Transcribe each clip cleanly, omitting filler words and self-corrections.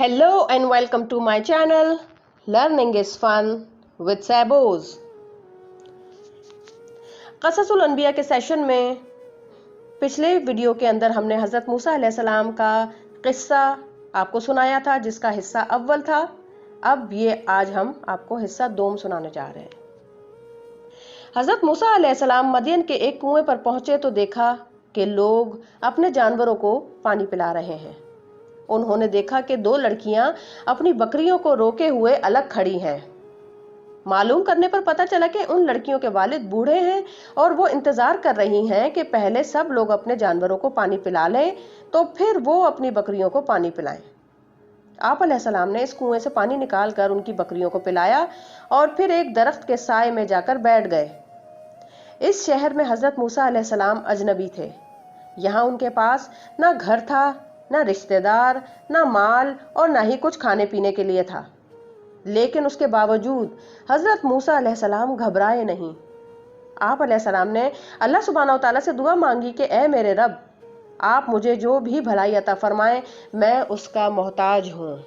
Hello and welcome to my channel. Learning is fun with Sabos. क़ससुल अंबिया के session में पिछले वीडियो के अंदर हमने हज़रत मूसा अलैहिस्सलाम का किस्सा आपको सुनाया था, जिसका हिस्सा अव्वल था। अब आज हम आपको हिस्सा दोम सुनाने जा रहे हैं। हज़रत मूसा अलैहिस्सलाम मदियन के एक कुएं पर पहुंचे तो देखा कि लोग अपने जानवरों को पानी पिला रहे हैं। उन्होंने देखा कि दो लड़कियां अपनी बकरियों को रोके हुए अलग खड़ी हैं। मालूम करने पर पता चला कि उन लड़कियों के वालिद बूढ़े हैं और वो इंतजार कर रही हैं कि पहले सब लोग अपने जानवरों को पानी पिला लें तो फिर वो अपनी बकरियों को पानी पिलाएं। आप अलैहिस्सलाम ने इस कुएं से पानी निकालकर उनकी बकरियों को पिलाया और फिर एक दरख्त के साए में जाकर बैठ गए। इस शहर में हजरत मूसा अलैहिस्सलाम अजनबी थे। यहाँ उनके पास ना घर था, ना रिश्तेदार, ना माल और ना ही कुछ खाने पीने के लिए था। लेकिन उसके बावजूद हजरत मूसा अलैहिस्सलाम घबराए नहीं। आप अलैहिस्सलाम ने अल्लाह सुब्हानहू व तआला से दुआ मांगी कि ऐ मेरे रब, आप मुझे जो भी भलाई अता फरमाएं, मैं उसका मोहताज हूँ।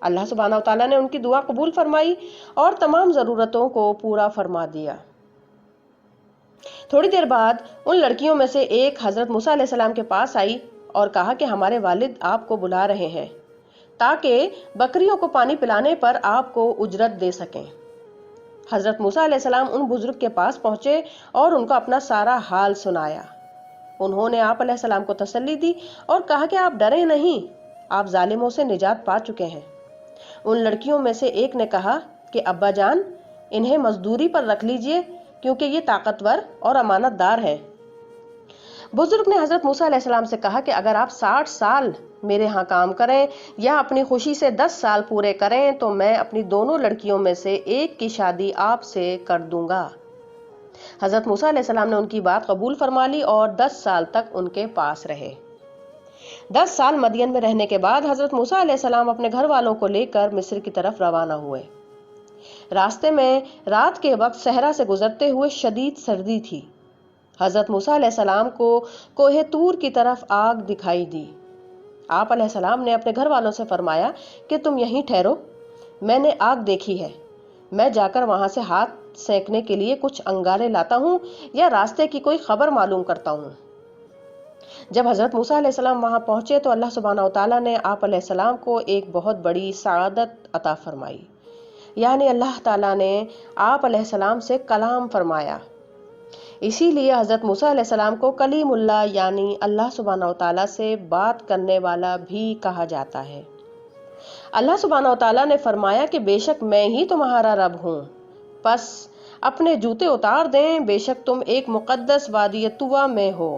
अल्लाह सुब्हानहू व तआला ने उनकी दुआ कबूल फरमाई और तमाम ज़रूरतों को पूरा फरमा दिया। थोड़ी देर बाद उन लड़कियों में से एक हजरत मूसा अलैहिस्सलाम के पास आई और कहा कि हमारे वालिद आपको बुला रहे हैं ताकि बकरियों को पानी पिलाने पर आपको उजरत दे सकें। हजरत मूसा अलैहिस्सलाम उन बुजुर्ग के पास पहुंचे और उनको अपना सारा हाल सुनाया। उन्होंने आप अलैहिस्सलाम को तसल्ली दी और कहा कि आप डरें नहीं, आप जालिमों से निजात पा चुके हैं। उन लड़कियों में से एक ने कहा कि अब्बा जान, इन्हें मजदूरी पर रख लीजिए क्योंकि ये ताकतवर और अमानतदार है। बुजुर्ग ने हजरत मूसा अलैहिस्सलाम से कहा कि अगर आप 60 साल मेरे यहाँ काम करें या अपनी खुशी से 10 साल पूरे करें तो मैं अपनी दोनों लड़कियों में से एक की शादी आपसे कर दूंगा। हजरत मूसा अलैहिस्सलाम ने उनकी बात कबूल फरमा ली और 10 साल तक उनके पास रहे। 10 साल मदियन में रहने के बाद हजरत मूसा अलैहिस्सलाम अपने घर वालों को लेकर मिस्र की तरफ रवाना हुए। रास्ते में रात के वक्त सहरा से गुजरते हुए शदीद सर्दी थी। हजरत मूसा अलैहिस्सलाम को कोहे तूर की तरफ आग दिखाई दी। आप अलैहिस्सलाम ने अपने घर वालों से फरमाया कि तुम यहीं ठहरो, मैंने आग देखी है। मैं जाकर वहां से हाथ सेकने के लिए कुछ अंगारे लाता हूँ या रास्ते की कोई खबर मालूम करता हूँ। जब हजरत मूसा अलैहिस्सलाम वहां पहुंचे तो अल्लाह सुब्हानहू व तआला ने आप अलैहिस्सलाम को एक बहुत बड़ी सआदत अता फरमाई, यानी अल्लाह ताला ने आप अलैहिस्सलाम से कलाम फरमाया। इसीलिए हजरत मूसा अलैहिस्सलाम को कलीमुल्लाह यानी अल्लाह सुब्हानहू व तआला से बात करने वाला भी कहा जाता है। अल्लाह सुब्हानहू व तआला ने फरमाया कि बेशक मैं ही तुम्हारा रब हूँ, बस अपने जूते उतार दें, बेशक तुम एक मुकद्दस वादी तुवा में हो।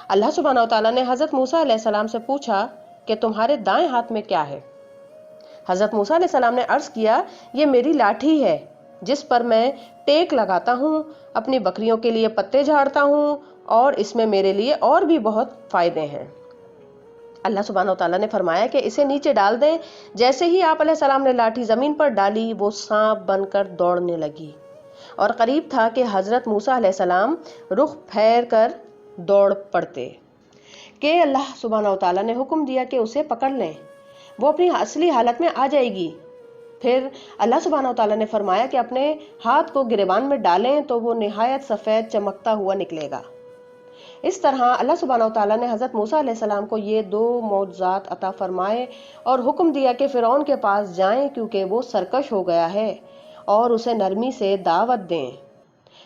अल्लाह सुब्हानहू व तआला ने हजरत मूसा अलैहिस्सलाम से पूछा कि तुम्हारे दाएं हाथ में क्या है। हजरत मूसा अलैहिस्सलाम ने अर्ज किया, ये मेरी लाठी है जिस पर मैं टेक लगाता हूँ, अपनी बकरियों के लिए पत्ते झाड़ता हूँ और इसमें मेरे लिए और भी बहुत फायदे हैं। अल्लाह सुब्हानहू व तआला ने फरमाया कि इसे नीचे डाल दें। जैसे ही आप अलैहिस्सलाम ने लाठी जमीन पर डाली, वो सांप बनकर दौड़ने लगी और करीब था कि हजरत मूसा अलैहिस्सलाम रुख फेर कर दौड़ पड़ते कि अल्लाह सुब्हानहू व तआला ने हुक्म दिया कि उसे पकड़ लें, वो अपनी असली हालत में आ जाएगी। फिर अल्लाह सुब्हानहू व तआला ने फरमाया कि अपने हाथ को गिरेबान में डालें तो वो निहायत सफ़ेद चमकता हुआ निकलेगा। इस तरह अल्लाह सुब्हानहू व तआला ने हजरत मूसा अलैहिस्सलाम को ये दो मौजज़ात अता फरमाए और हुक्म दिया कि फ़िरौन के पास जाएं क्योंकि वो सरकश हो गया है और उसे नरमी से दावत दें।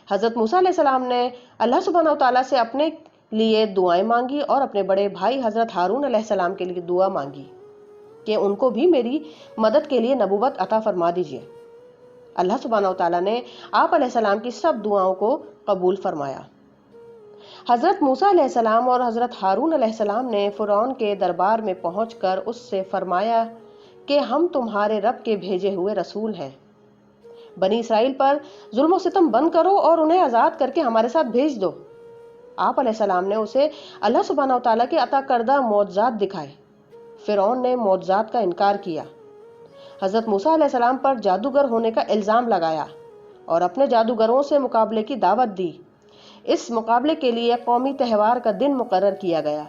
हजरत मूसा अलैहिस्सलाम ने अल्लाह सुब्हानहू व तआला से अपने लिए दुआएं मांगी और अपने बड़े भाई हजरत हारून अलैहिस्सलाम के लिए दुआ मांगी कि उनको भी मेरी मदद के लिए नबूवत अता फरमा दीजिए। अल्लाह सुब्हानहू व तआला ने आप अलैहिस्सलाम की सब दुआओं को कबूल फरमाया। हजरत मूसा अलैहिस्सलाम और हजरत हारून अलैहिस्सलाम ने फ़िरौन के दरबार में पहुंचकर उससे फरमाया कि हम तुम्हारे रब के भेजे हुए रसूल हैं। बनी इसराइल पर जुल्म सितम बंद करो और उन्हें आज़ाद करके हमारे साथ भेज दो। आप अलैहिस्सलाम ने उसे अल्लाह सुब्हानहू व तआला के अता करदा मौजज़ात दिखाए। फ़िरौन ने मौजज़ात का इनकार किया, हजरत मूसा अलैहिस्सलाम पर जादूगर होने का इल्ज़ाम लगाया और अपने जादूगरों से मुकाबले की दावत दी। इस मुकाबले के लिए कौमी त्यौहार का दिन मुकर्रर किया गया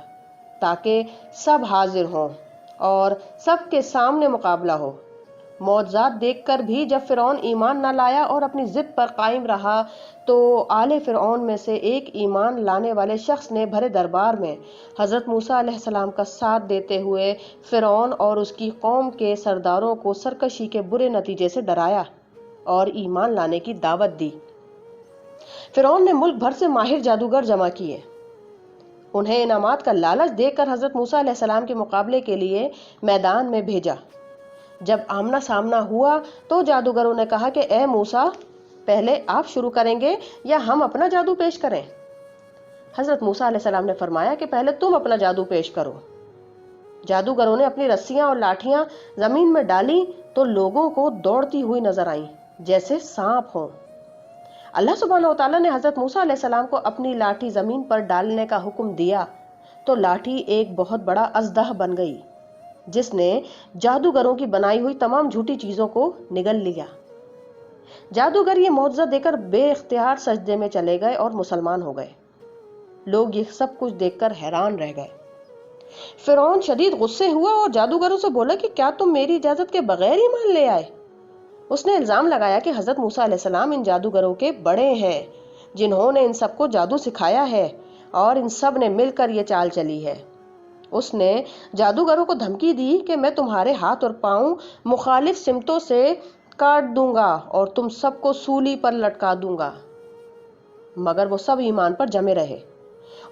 ताकि सब हाजिर हों اور سب کے سامنے مقابلہ ہو۔ معجزات دیکھ کر بھی جب فرعون ایمان نہ لایا اور اپنی ضد پر قائم رہا تو آل فرعون میں سے ایک ایمان لانے والے شخص نے بھرے دربار میں حضرت موسیٰ علیہ السلام کا ساتھ دیتے ہوئے فرعون اور اس کی قوم کے سرداروں کو سرکشی کے برے نتیجے سے ڈرایا اور ایمان لانے کی دعوت دی۔ فرعون نے ملک بھر سے ماہر جادوگر جمع کیے، انہیں انعامات کا لالچ دے کر حضرت موسیٰ علیہ السلام کے مقابلے کے لیے میدان میں بھیجا۔ جب آمنا سامنا ہوا تو جادوگروں نے کہا کہ اے موسیٰ، پہلے آپ شروع کریں گے یا ہم اپنا جادو پیش کریں؟ حضرت موسیٰ علیہ السلام نے فرمایا کہ پہلے تم اپنا جادو پیش کرو۔ جادوگروں نے اپنی رسیاں اور لاٹھیاں زمین میں ڈالی تو لوگوں کو دوڑتی ہوئی نظر آئیں جیسے سانپ ہوں۔ اللہ سبحانہ وتعالیٰ نے حضرت موسیٰ علیہ السلام کو اپنی لاٹھی زمین پر ڈالنے کا حکم دیا تو لاٹھی ایک بہت بڑا اژدہا بن گئی جس نے جادوگروں کی بنائی ہوئی تمام جھوٹی چیزوں کو نگل لیا۔ جادوگر یہ معجزہ دے کر بے اختیار سجدے میں چلے گئے اور مسلمان ہو گئے۔ لوگ یہ سب کچھ دیکھ کر حیران رہ گئے۔ فرعون شدید غصے ہوا اور جادوگروں سے بولا کہ کیا تم میری اجازت کے بغیر ایمان لے آئے؟ اس نے الزام لگایا کہ حضرت موسیٰ علیہ السلام ان جادوگروں کے بڑے ہیں جنہوں نے ان سب کو جادو سکھایا ہے اور ان سب نے مل کر یہ چال چلی ہے۔ اس نے جادوگروں کو دھمکی دی کہ میں تمہارے ہاتھ اور پاؤں مخالف سمتوں سے کاٹ دوں گا اور تم سب کو سولی پر لٹکا دوں گا، مگر وہ سب ایمان پر جمے رہے۔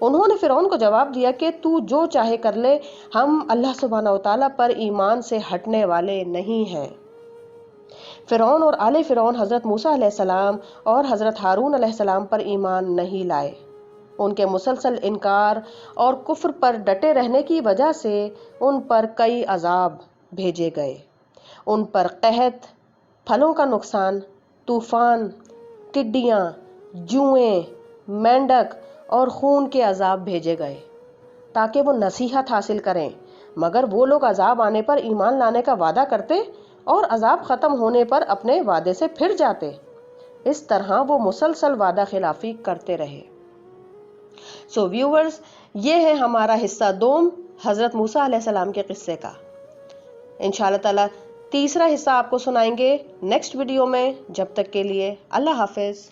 انہوں نے فرعون کو جواب دیا کہ تو جو چاہے کر لے، ہم اللہ سبحانہ وتعالیٰ پر ایمان سے ہٹنے والے نہیں ہیں۔ فرعون اور آل فرعون حضرت موسیٰ علیہ السلام اور حضرت ہارون علیہ السلام پر ایمان نہیں لائے۔ ان کے مسلسل انکار اور کفر پر ڈٹے رہنے کی وجہ سے ان پر کئی عذاب بھیجے گئے۔ ان پر قحط، پھلوں کا نقصان، طوفان، ٹڈیاں، جوئیں، مینڈک اور خون کے عذاب بھیجے گئے تاکہ وہ نصیحت حاصل کریں، مگر وہ لوگ عذاب آنے پر ایمان لانے کا وعدہ کرتے اور عذاب ختم ہونے پر اپنے وعدے سے پھر جاتے۔ اس طرح وہ مسلسل وعدہ خلافی کرتے رہے۔ سو ویورز، یہ ہے ہمارا حصہ دوم حضرت موسیٰ علیہ السلام کے قصے کا۔ انشاءاللہ تعالی تیسرا حصہ آپ کو سنائیں گے نیکسٹ ویڈیو میں۔ جب تک کے لیے اللہ حافظ۔